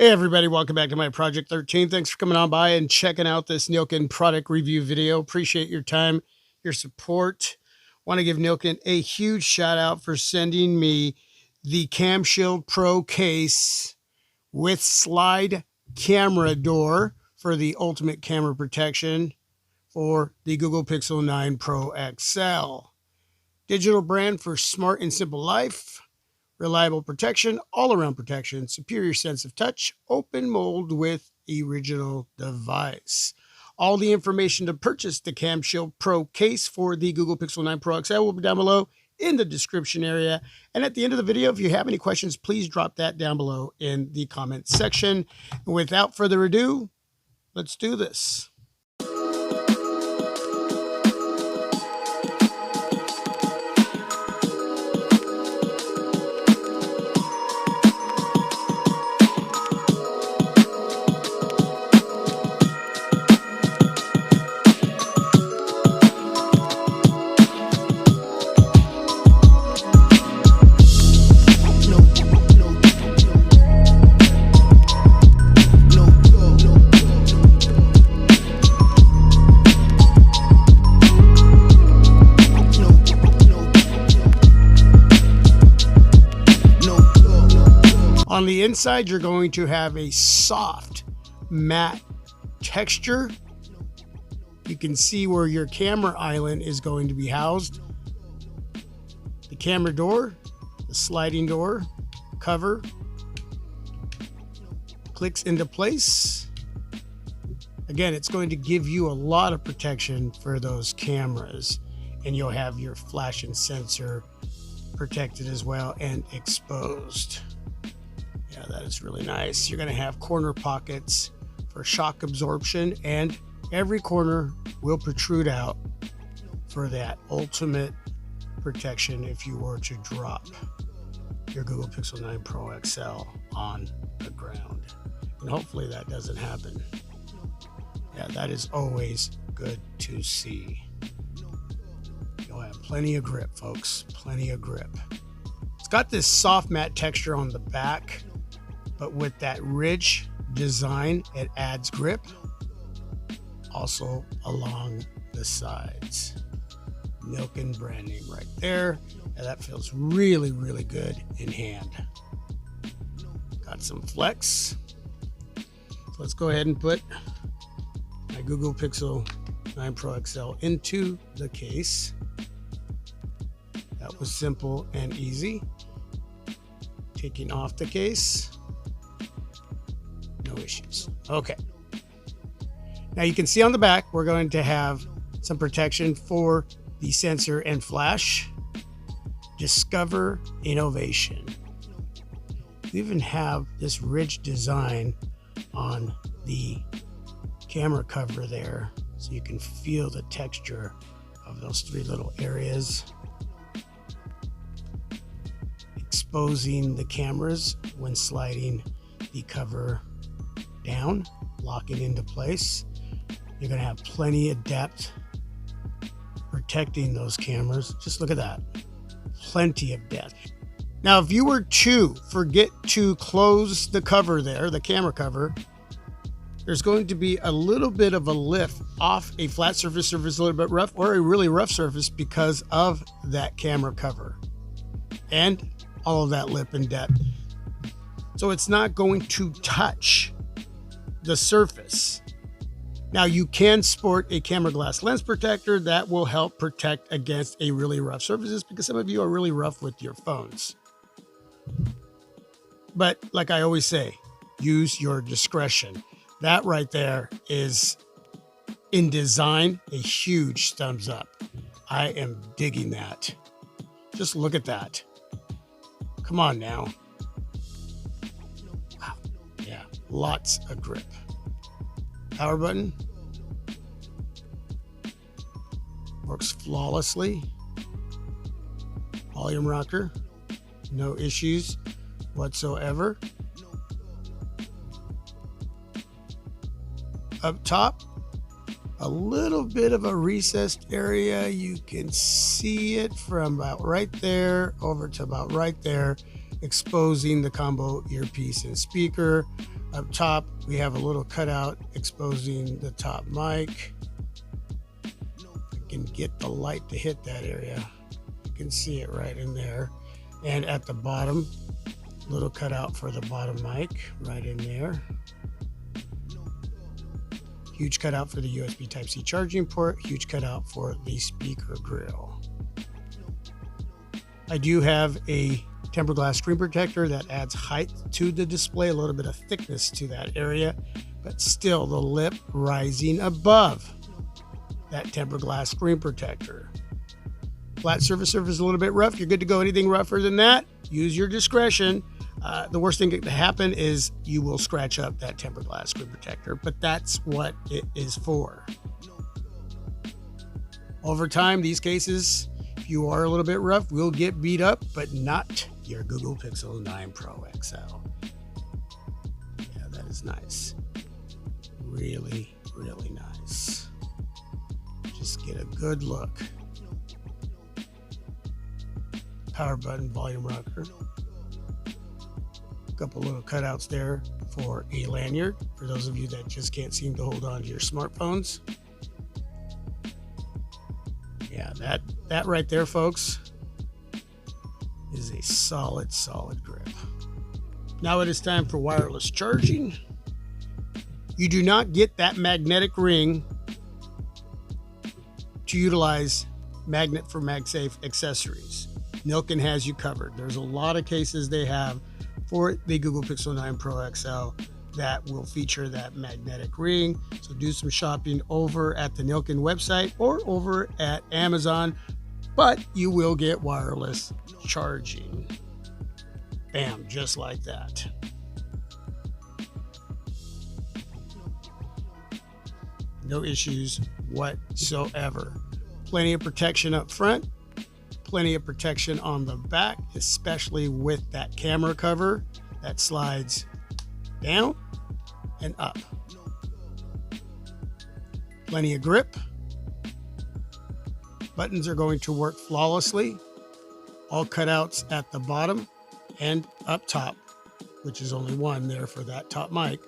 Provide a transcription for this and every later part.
Hey everybody, welcome back to my Project 13. Thanks for coming on by and checking out this Nillkin product review video. Appreciate your time, your support. Want to give Nillkin a huge shout out for sending me the CAMSHIELD Pro case with slide camera door for the ultimate camera protection for the Google Pixel 9 Pro XL. Digital brand for smart and simple life. Reliable protection, all-around protection, superior sense of touch, open mold with original device. All the information to purchase the CAMSHIELD Pro case for the Google Pixel 9 Pro XL will be down below in the description area. And at the end of the video, if you have any questions, please drop that down below in the comments section. And without further ado, let's do this. On the inside, you're going to have a soft matte texture. You can see where your camera island is going to be housed. The camera door, the sliding door cover clicks into place. Again, it's going to give you a lot of protection for those cameras, and you'll have your flash and sensor protected as well and exposed. Yeah, that is really nice. You're going to have corner pockets for shock absorption, and every corner will protrude out for that ultimate protection if you were to drop your Google Pixel 9 Pro XL on the ground. And hopefully that doesn't happen. Yeah, that is always good to see. You'll have plenty of grip, folks. Plenty of grip. It's got this soft matte texture on the back, but with that rich design, it adds grip also along the sides. Nillkin brand name right there. And that feels really, really good in hand. Got some flex. So let's go ahead and put my Google Pixel 9 Pro XL into the case. That was simple and easy. Taking off the case. No issues. Okay. Now you can see on the back, we're going to have some protection for the sensor and flash. Discover innovation. We even have this rich design on the camera cover there, so you can feel the texture of those three little areas. Exposing the cameras when sliding the cover down, lock it into place. You're going to have plenty of depth protecting those cameras. Just look at that. Plenty of depth. Now, if you were to forget to close the cover there, the camera cover, there's going to be a little bit of a lift off a flat surface, a little bit rough, or a really rough surface because of that camera cover and all of that lip and depth. So it's not going to touch the surface. Now you can sport a camera glass lens protector that will help protect against a really rough surfaces, because some of you are really rough with your phones. But like I always say, use your discretion. That right there is, in design, a huge thumbs up. I am digging that. Just look at that. Come on now. Wow. Yeah, lots of grip. Power button works flawlessly. Volume rocker, no issues whatsoever. Up top, a little bit of a recessed area. You can see it from about right there over to about right there. exposing the combo earpiece and speaker. Up top, we have a little cutout exposing the top mic. I can get the light to hit that area. You can see it right in there. And at the bottom, little cutout for the bottom mic right in there. Huge cutout for the USB Type-C charging port. Huge cutout for the speaker grill. I do have a tempered glass screen protector that adds height to the display, a little bit of thickness to that area, but still the lip rising above that tempered glass screen protector. Flat surface is a little bit rough. You're good to go. Anything rougher than that, use your discretion. The worst thing that can happen is you will scratch up that tempered glass screen protector, but that's what it is for. Over time, these cases, if you are a little bit rough, will get beat up, but not your Google Pixel 9 Pro XL. Yeah, that is nice. Really, really nice. Just get a good look. Power button, volume rocker. A couple little cutouts there for a lanyard for those of you that just can't seem to hold on to your smartphones. Yeah, that right there, folks, is a solid grip. Now it is time for wireless charging. You do not get that magnetic ring to utilize magnet for MagSafe accessories. Nillkin has you covered. There's a lot of cases they have for the Google Pixel 9 Pro XL that will feature that magnetic ring. So do some shopping over at the Nillkin website or over at Amazon, but you will get wireless charging. Bam, just like that. No issues whatsoever. Plenty of protection up front, plenty of protection on the back, especially with that camera cover that slides down and up. Plenty of grip. Buttons are going to work flawlessly. All cutouts at the bottom and up top, which is only one there for that top mic,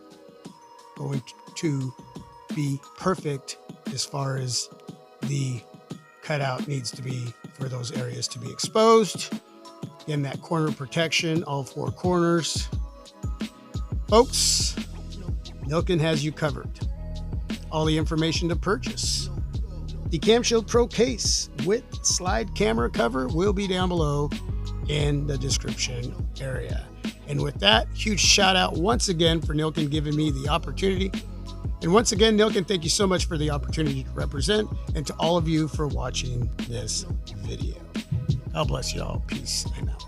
going to be perfect as far as the cutout needs to be for those areas to be exposed. Again, that corner protection, all four corners. Folks, Nillkin has you covered. All the information to purchase. The CAMSHIELD Pro case with slide camera cover will be down below in the description area. And with that, huge shout out once again for Nillkin giving me the opportunity. And once again, Nillkin, thank you so much for the opportunity to represent, and to all of you for watching this video. God bless you all. Peace and out.